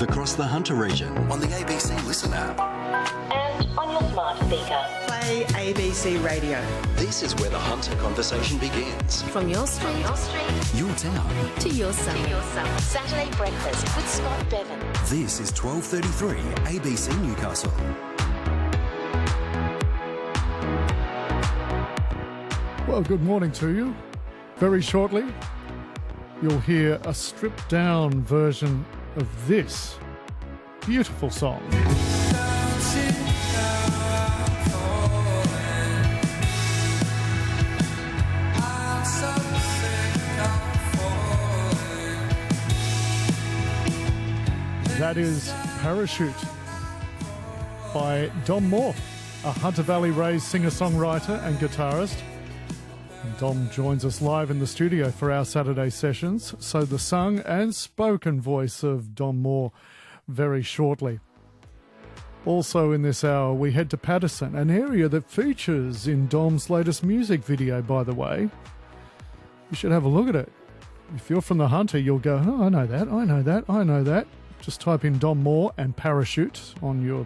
live across the Hunter region on the ABC Listen app and on your smart speaker. Play ABC Radio. This is where the Hunter conversation begins. From your street, your town to your summer. Saturday breakfast with Scott Bevan. This is 12:33 ABC Newcastle. Well, good morning to you. Very shortly, you'll hear a stripped-down version of this beautiful song. That is Parachute by Dom Moore, a Hunter Valley-raised singer-songwriter and guitarist. And Dom joins us live in the studio for our Saturday sessions, so the sung and spoken voice of Dom Moore very shortly. Also in this hour, we head to Paterson, an area that features in Dom's latest music video, by the way. You should have a look at it. If you're from the Hunter, you'll go, oh, I know that, I know that, I know that. Just type in Dom Moore and Parachute on your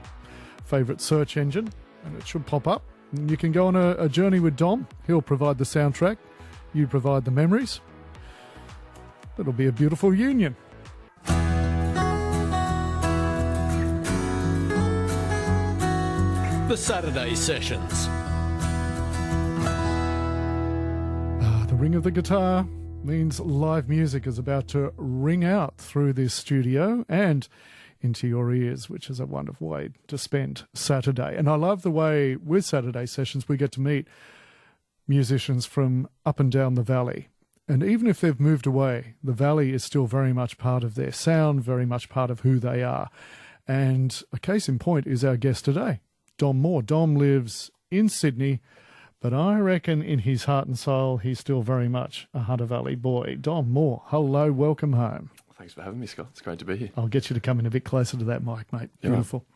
favourite search engine and it should pop up. And you can go on a journey with Dom. He'll provide the soundtrack. You provide the memories. It'll be a beautiful union. The Saturday Sessions. The ring of the guitar means live music is about to ring out through this studio and into your ears, which is a wonderful way to spend Saturday. And I love the way with Saturday Sessions we get to meet musicians from up and down the valley. And even if they've moved away, the valley is still very much part of their sound, very much part of who they are. And a case in point is our guest today, Dom Moore. Dom lives in Sydney, but I reckon in his heart and soul, he's still very much a Hunter Valley boy. Dom Moore, hello, welcome home. Thanks for having me, Scott. It's great to be here. I'll get you to come in a bit closer to that mic, mate. Yeah. Beautiful.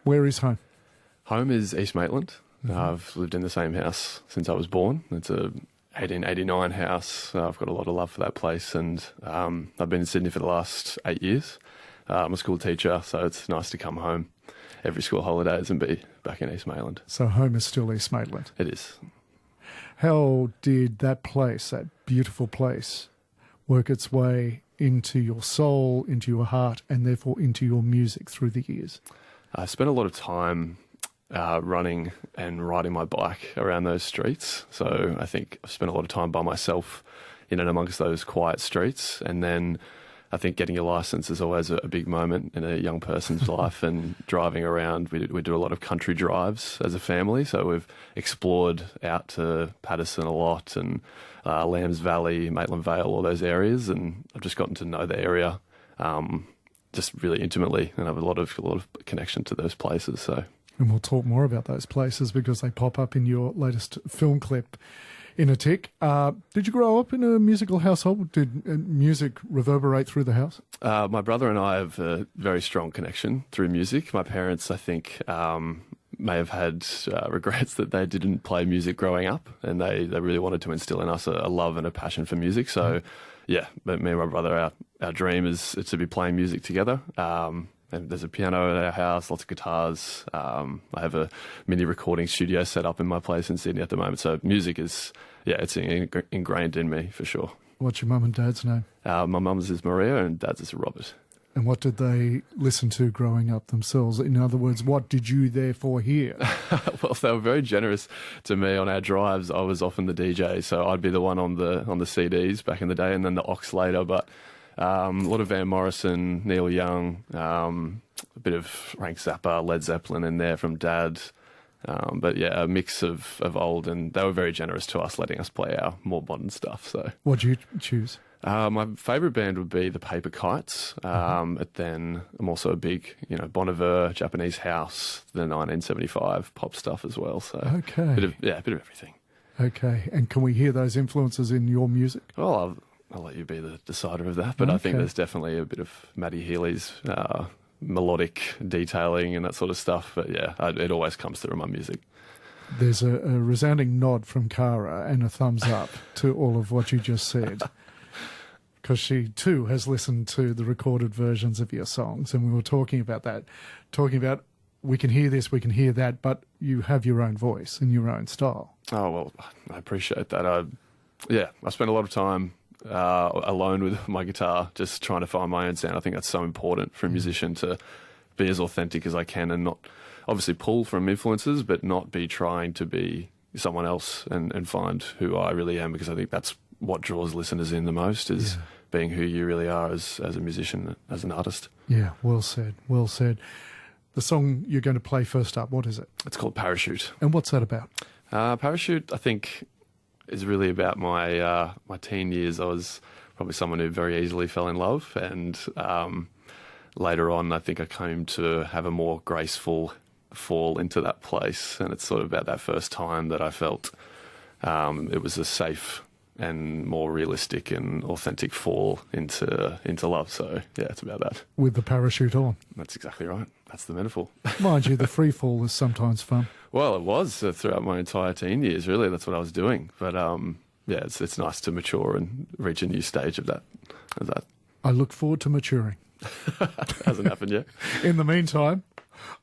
Where is home? Home is East Maitland. I've lived in the same house since I was born. It's a 1889 house. I've got a lot of love for that place, and I've been in Sydney for the last 8 years. I'm a school teacher, so it's nice to come home every school holidays and be back in East Maitland. So home is still East Maitland? It is. How did that place, that beautiful place, work its way into your soul, into your heart, and therefore into your music through the years? I spent a lot of time running and riding my bike around those streets. So I think I've spent a lot of time by myself in and amongst those quiet streets. And then I think getting your license is always a big moment in a young person's life, and driving around. We do a lot of country drives as a family. So we've explored out to Paterson a lot, and Lambs Valley, Maitland Vale, all those areas. And I've just gotten to know the area just really intimately, and I have a lot of connection to those places. So. And we'll talk more about those places because they pop up in your latest film clip in a tick. Did you grow up in a musical household? Did music reverberate through the house? My brother and I have a very strong connection through music. My parents, I think, may have had regrets that they didn't play music growing up, and they really wanted to instill in us a love and a passion for music. So, yeah, but me and my brother, our dream is to be playing music together. And there's a piano at our house, lots of guitars. I have a mini recording studio set up in my place in Sydney at the moment. So music is, it's ingrained in me for sure. What's your mum and dad's name? My mum's is Maria and dad's is Robert. And what did they listen to growing up themselves? In other words, what did you therefore hear? Well, they were very generous to me on our drives. I was often the DJ, so I'd be the one on the CDs back in the day, and then the aux later. But a lot of Van Morrison, Neil Young, a bit of Frank Zappa, Led Zeppelin in there from Dad. But yeah, a mix of old, and they were very generous to us, letting us play our more modern stuff. So, what'd you choose? My favourite band would be the Paper Kites. But then I'm also a big, Bon Iver, Japanese House, the 1975 pop stuff as well. So, okay, a bit of everything. Okay, and can we hear those influences in your music? Well, I'll let you be the decider of that, but okay. I think there's definitely a bit of Matty Healy's melodic detailing and that sort of stuff. But yeah, it always comes through my music. There's a resounding nod from Cara and a thumbs up to all of what you just said. because she too has listened to the recorded versions of your songs, and we were talking about that, we can hear this, we can hear that, but you have your own voice and your own style. Oh, well, I appreciate that. I spent a lot of time alone with my guitar, just trying to find my own sound. I think that's so important for a musician to be as authentic as I can and not obviously pull from influences, but not be trying to be someone else and find who I really am, because I think that's what draws listeners in the most, is being who you really are as a musician, as an artist. Yeah, well said, well said. The song you're going to play first up, what is it? It's called Parachute. And what's that about? Parachute, I think, is really about my teen years. I was probably someone who very easily fell in love, and later on I think I came to have a more graceful fall into that place, and it's sort of about that first time that I felt it was a safe and more realistic and authentic fall into love. So yeah, it's about that. With the parachute on. That's exactly right. That's the metaphor. Mind you, the free fall is sometimes fun. Well, it was throughout my entire teen years, really. That's what I was doing. But yeah, it's nice to mature and reach a new stage of that. I look forward to maturing. Hasn't happened yet. In the meantime,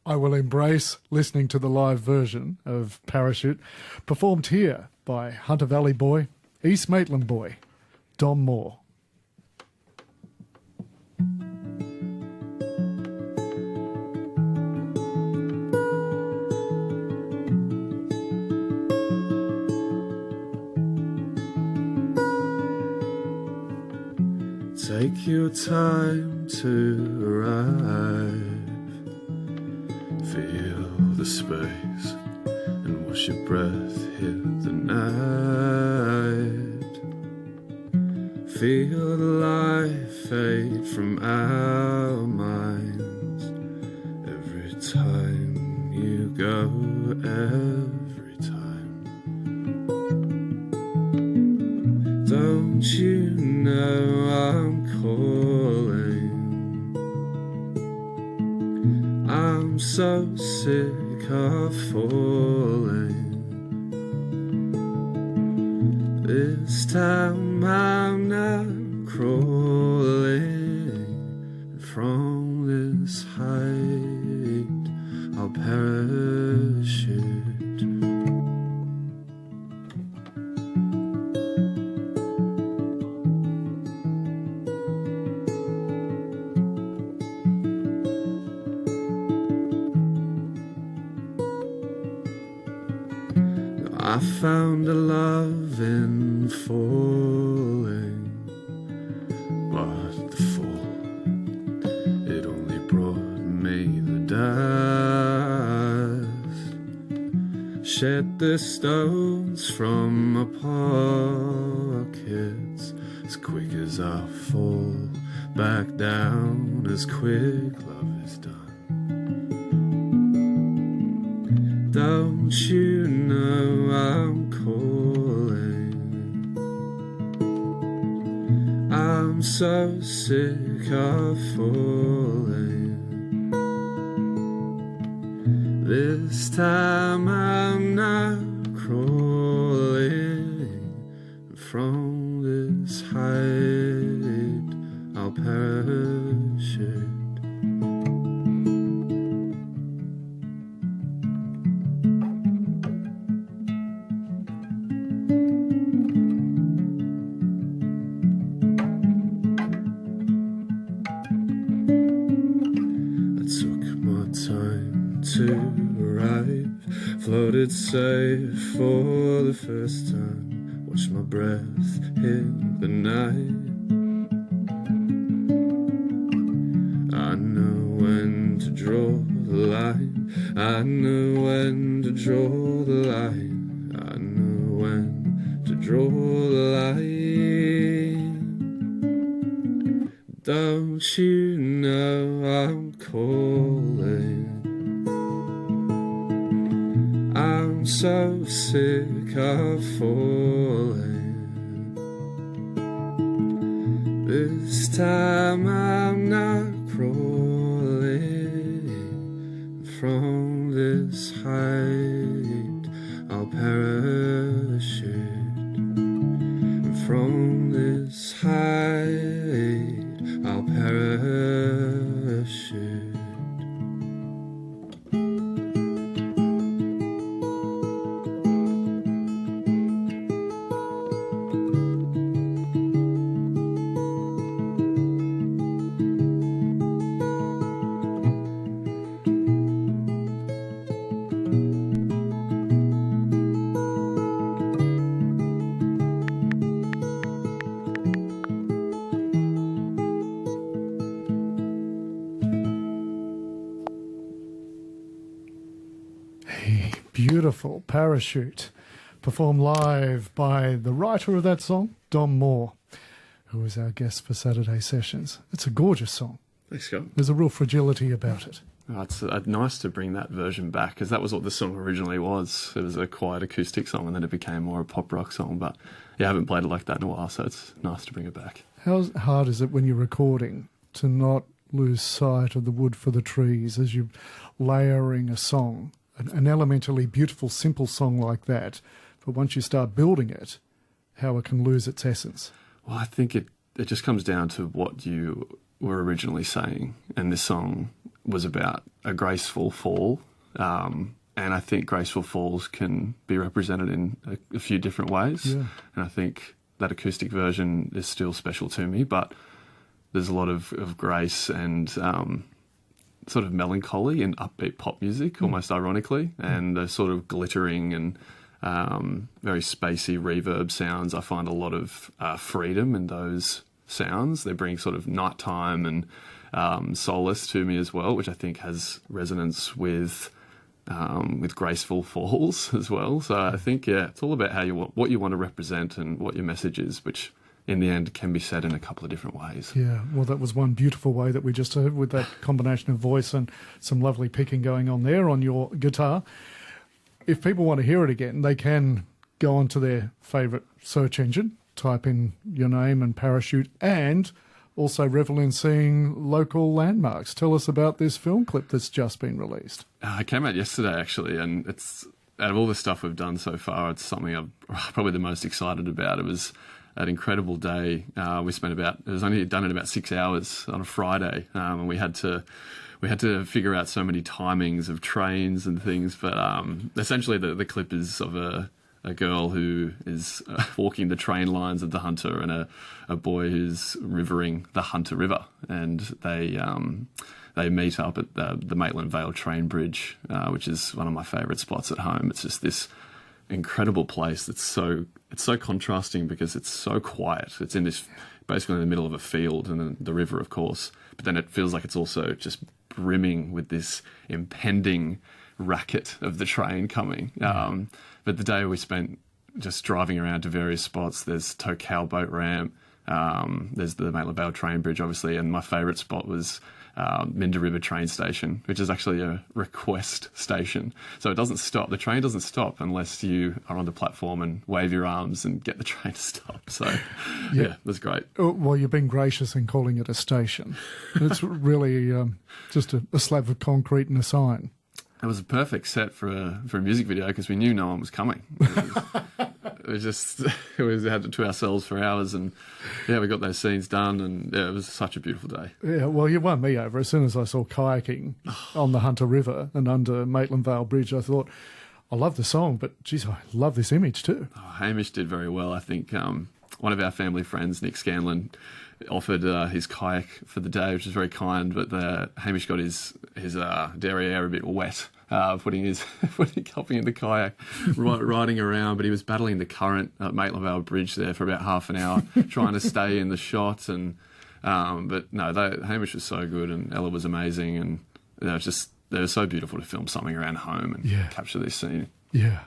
I will embrace listening to the live version of Parachute, performed here by Hunter Valley boy, East Maitland boy, Dom Moore. Take your time to arrive. Feel the space and watch your breath hit the night. Feel the light fade from our minds. Every time you go, every time. Don't you know I'm calling? I'm so sick of falling. This time I'm not crawling. From this height I'll parachute. I found a love in falling, but the fall, it only brought me the dust. Shed the stones from my pockets as quick as I fall back down, as quick love is done. Don't you know I'm calling? I'm so sick of falling. This time I'm not crawling. From this height I'll parachute. To arrive, floated safe for the first time. Watched my breath hit the night. I know when to draw the line. I know when to draw the line. I know when to draw the line. Don't you know I'm calling? I'm so sick of falling. This time I'm not crawling. From this height I'll parachute. From this height beautiful Parachute, performed live by the writer of that song, Dom Moore, who is our guest for Saturday Sessions. It's a gorgeous song. Thanks, Scott. There's a real fragility about it. Oh, it's nice to bring that version back, because that was what the song originally was. It was a quiet acoustic song, and then it became more a pop rock song. But yeah, I haven't played it like that in a while, so it's nice to bring it back. How hard is it when you're recording to not lose sight of the wood for the trees as you're layering a song, an elementally beautiful, simple song like that, but once you start building it, how it can lose its essence? Well, I think it just comes down to what you were originally saying, and this song was about a graceful fall, and I think graceful falls can be represented in a few different ways, and I think that acoustic version is still special to me, but there's a lot of grace and sort of melancholy in upbeat pop music, almost ironically, and the sort of glittering and very spacey reverb sounds. I find a lot of freedom in those sounds. They bring sort of nighttime and solace to me as well, which I think has resonance with graceful falls as well. So I think, it's all about what you want to represent and what your message is, which in the end can be said in a couple of different ways. Yeah, well, that was one beautiful way that we just heard, with that combination of voice and some lovely picking going on there on your guitar. If people want to hear it again, they can go onto their favourite search engine, type in your name and Parachute, and also revel in seeing local landmarks. Tell us about this film clip that's just been released. It came out yesterday, actually, and it's, out of all the stuff we've done so far, it's something I'm probably the most excited about. It was an incredible day. We spent it was only done in about 6 hours on a Friday, and we had to figure out so many timings of trains and things. But essentially, the clip is of a girl who is walking the train lines of the Hunter, and a boy who's rivering the Hunter River, and they meet up at the Maitland Vale train bridge, which is one of my favourite spots at home. It's just this incredible place that's so contrasting, because it's so quiet. It's in this, basically in the middle of a field, and then the river, of course, but then it feels like it's also just brimming with this impending racket of the train coming. But the day we spent just driving around to various spots. There's Tokau boat ramp, there's the Maitland Vale train bridge, obviously, and my favourite spot was Minda River train station, which is actually a request station. So it doesn't stop. The train doesn't stop unless you are on the platform and wave your arms and get the train to stop. So, yeah, that's great. Well, you've been gracious in calling it a station. It's really just a slab of concrete and a sign. It was a perfect set for a music video, because we knew no one was coming. We had it to ourselves for hours, and we got those scenes done, and it was such a beautiful day. Yeah, well, you won me over. As soon as I saw kayaking on the Hunter River and under Maitland Vale Bridge, I thought, I love the song, but geez, I love this image too. Hamish did very well. I think one of our family friends, Nick Scanlon, offered his kayak for the day, which was very kind, but Hamish got his derriere a bit wet, helping in the kayak, riding around, but he was battling the current at Maitland Vale Bridge there for about half an hour, trying to stay in the shot. And but no, Hamish was so good, and Ella was amazing, and they were so beautiful to film something around home and capture this scene. Yeah.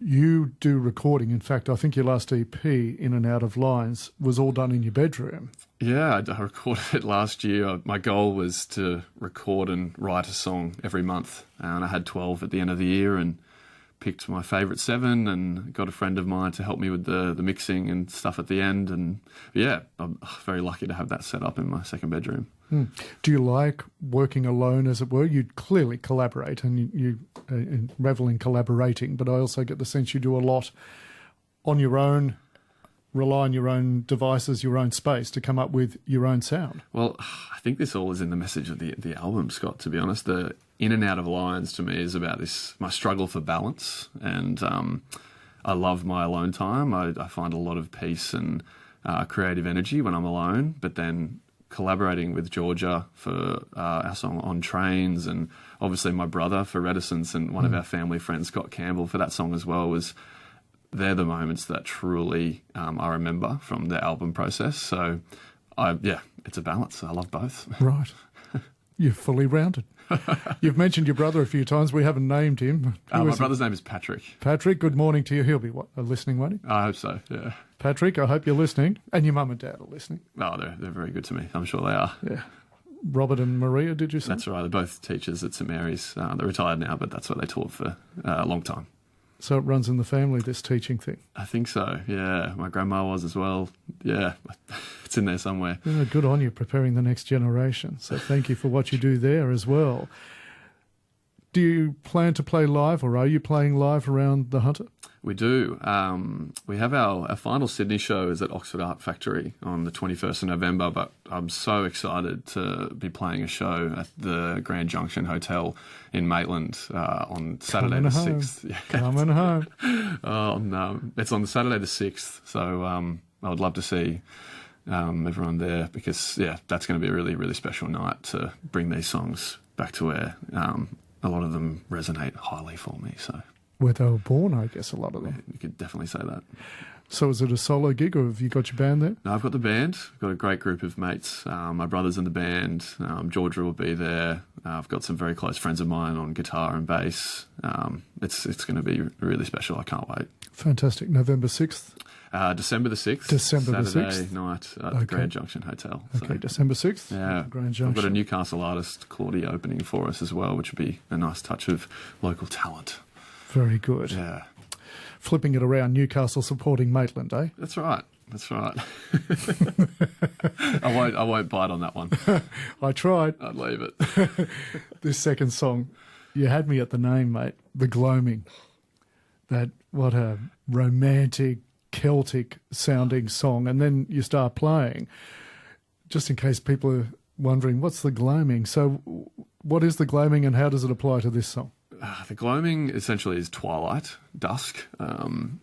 You do recording. In fact, I think your last EP, In and Out of Lines, was all done in your bedroom. Yeah, I recorded it last year. My goal was to record and write a song every month, and I had 12 at the end of the year, and picked my favourite 7, and got a friend of mine to help me with the mixing and stuff at the end. And yeah, I'm very lucky to have that set up in my second bedroom. Do you like working alone, as it were? You clearly collaborate, and you revel in collaborating, but I also get the sense you do a lot on your own, rely on your own devices, your own space to come up with your own sound. Well, I think this all is in the message of the album, Scott, to be honest. The In and Out of Lines to me is about my struggle for balance, and I love my alone time. I find a lot of peace and creative energy when I'm alone, but then collaborating with Georgia for our song On Trains, and obviously my brother for Reticence, and one of our family friends, Scott Campbell, for that song as well, they're the moments that truly I remember from the album process. So, it's a balance. I love both. Right. You're fully rounded. You've mentioned your brother a few times. We haven't named him. My brother's name is Patrick. Patrick, good morning to you. He'll be listening, won't he? I hope so, yeah. Patrick, I hope you're listening. And your mum and dad are listening. Oh, they're very good to me. I'm sure they are. Yeah. Robert and Maria, did you say? That's right. They're both teachers at St Mary's. They're retired now, but that's what they taught for a long time. So it runs in the family, this teaching thing? I think so, yeah. My grandma was as well. Yeah, it's in there somewhere. Yeah, good on you, preparing the next generation. So thank you for what you do there as well. Do you plan to play live, or are you playing live around the Hunter? We do. We have our final Sydney show is at Oxford Art Factory on the 21st of November, but I'm so excited to be playing a show at the Grand Junction Hotel in Maitland on Saturday the 6th. Yeah. Coming home. Oh, no. It's on the Saturday the 6th, so I would love to see everyone there because, yeah, that's going to be a really, really special night to bring these songs back to where a lot of them resonate highly for me, so... Where they were born, I guess, a lot of them. You could definitely say that. So is it a solo gig, or have you got your band there? No, I've got the band. I've got a great group of mates. My brother's in the band. Georgia will be there. I've got some very close friends of mine on guitar and bass. It's going to be really special. I can't wait. Fantastic. November 6th? December the 6th. December the 6th. Saturday night at the Grand Junction Hotel. Okay, so, December 6th. Yeah. Grand Junction. I've got a Newcastle artist, Claudia, opening for us as well, which would be a nice touch of local talent. Very good. Yeah. Flipping it around, Newcastle supporting Maitland, eh? That's right. That's right. I won't bite on that one. I tried. I'd leave it. This second song, you had me at the name, mate. The Gloaming. What a romantic, Celtic sounding song. And then you start playing, just in case people are wondering, what's the gloaming? So what is the gloaming and how does it apply to this song? The gloaming essentially is twilight, dusk.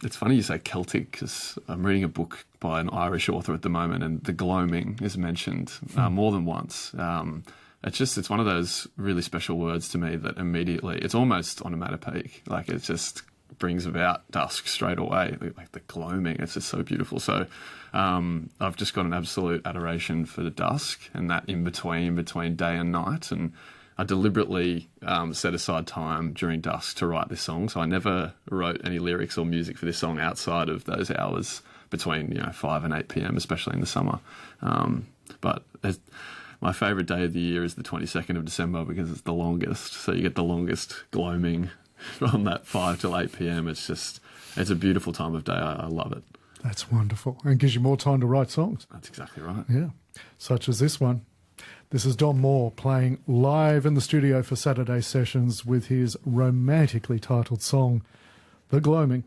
It's funny you say Celtic because I'm reading a book by an Irish author at the moment, and the gloaming is mentioned more than once. It's one of those really special words to me that immediately, it's almost onomatopoeic. Like it just brings about dusk straight away. Like the gloaming, it's just so beautiful. So I've just got an absolute adoration for the dusk and that in between day and night, and I deliberately set aside time during dusk to write this song, so I never wrote any lyrics or music for this song outside of those hours between 5 and 8 p.m, especially in the summer. But my favourite day of the year is the 22nd of December because it's the longest, so you get the longest gloaming from that 5 till 8 p.m. It's a beautiful time of day. I love it. That's wonderful, and gives you more time to write songs. That's exactly right. Yeah, such as this one. This is Dom Moore playing live in the studio for Saturday sessions with his romantically titled song, The Gloaming.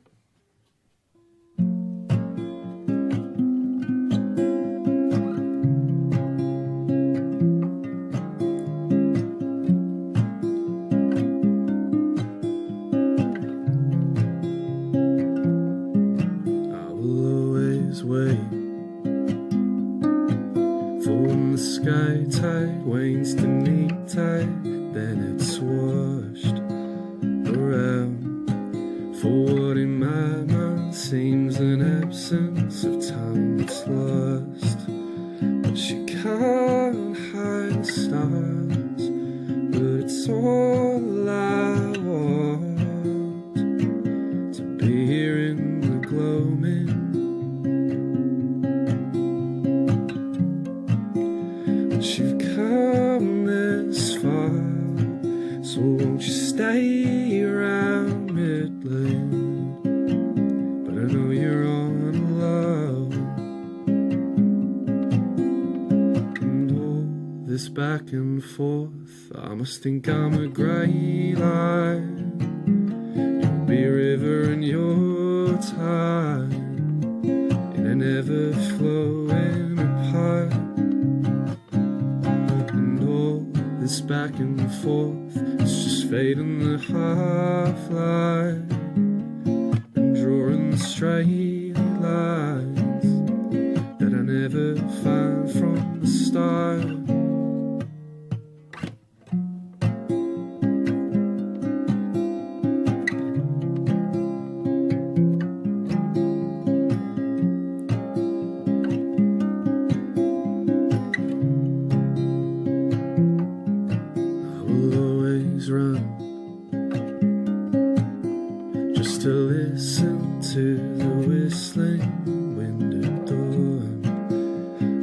I will always wait for when the sky tide wanes to neat tide, then it's washed around for what in my mind seems an absence of time that's lost. But you can't hide the stars, but it's all I want, to be here in the gloaming. You've come this far, so won't you stay around Midland? But I know you're on alone, and all this back and forth, I must think I'm a grey line. You'll be a river in your time, in an ever-flowing apart. This back and forth, it's just fading the half-light and drawing the straight lines that I never find from the start. listen to the whistling wind at dawn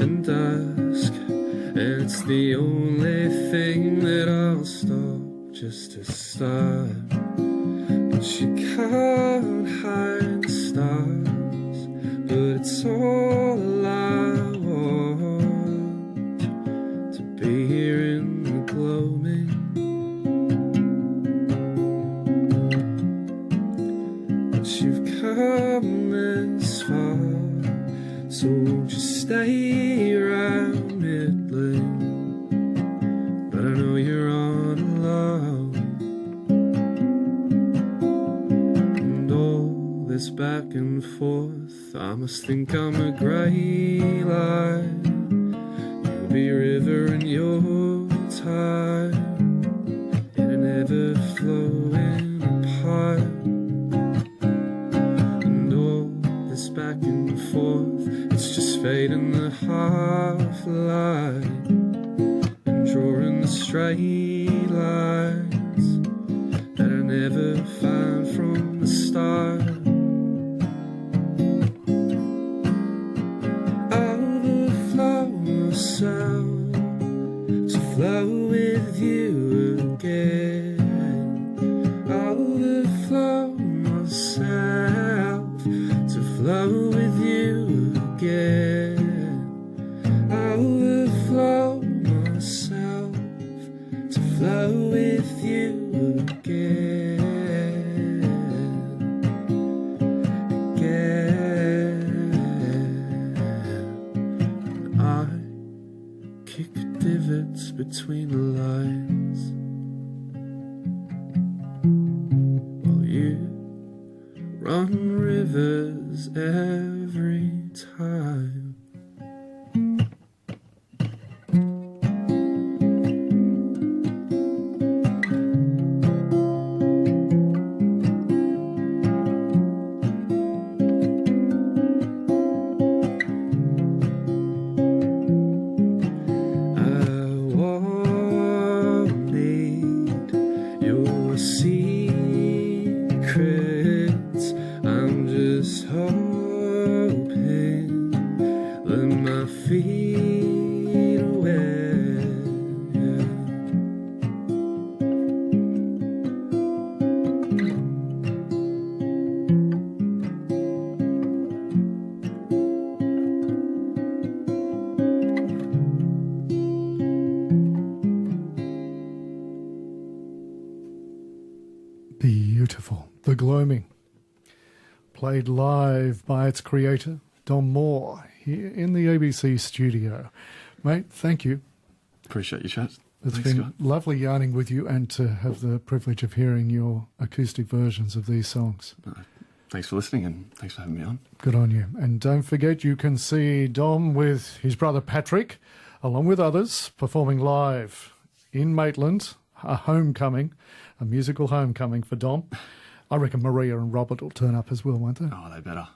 and dusk, and it's the only thing that I'll stop just to start. But you can't hide the stars, but it's all I want, to be here in the gloaming. But you've come this far, so won't you stay around middling? But I know you're on alone, and all this back and forth, I must think I'm a grey line. You'll be river and your tide, in an ever flowing apart. And all this back and forth, it's just fading the half light and drawing the straight lines that I never find from the start. Overflow myself to flow with you again. Overflow myself to flow with you again. Overflow myself to flow with you again. I kick divots between the lines while you run rivers every time. Secrets, I'm just hoping that my feet are wet. Beautiful. The Gloaming. Played live by its creator, Dom Moore, here in the ABC studio. Mate, thank you. Appreciate you, chat. It's Thanks, been Scott. lovely yarning with you and to have the privilege of hearing your acoustic versions of these songs. Thanks for listening and thanks for having me on. Good on you. And don't forget, you can see Dom with his brother Patrick, along with others, performing live in Maitland, a homecoming, a musical homecoming for Dom. I reckon Maria and Robert will turn up as well, won't they? Oh, they better.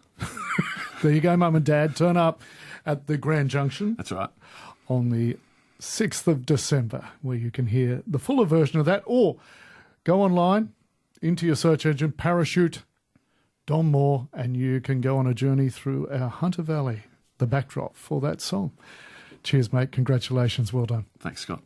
There you go, Mum and Dad. Turn up at the Grand Junction. That's right. On the 6th of December, where you can hear the fuller version of that, or go online into your search engine, Parachute Dom Moore, and you can go on a journey through our Hunter Valley, the backdrop for that song. Cheers, mate. Congratulations. Well done. Thanks, Scott.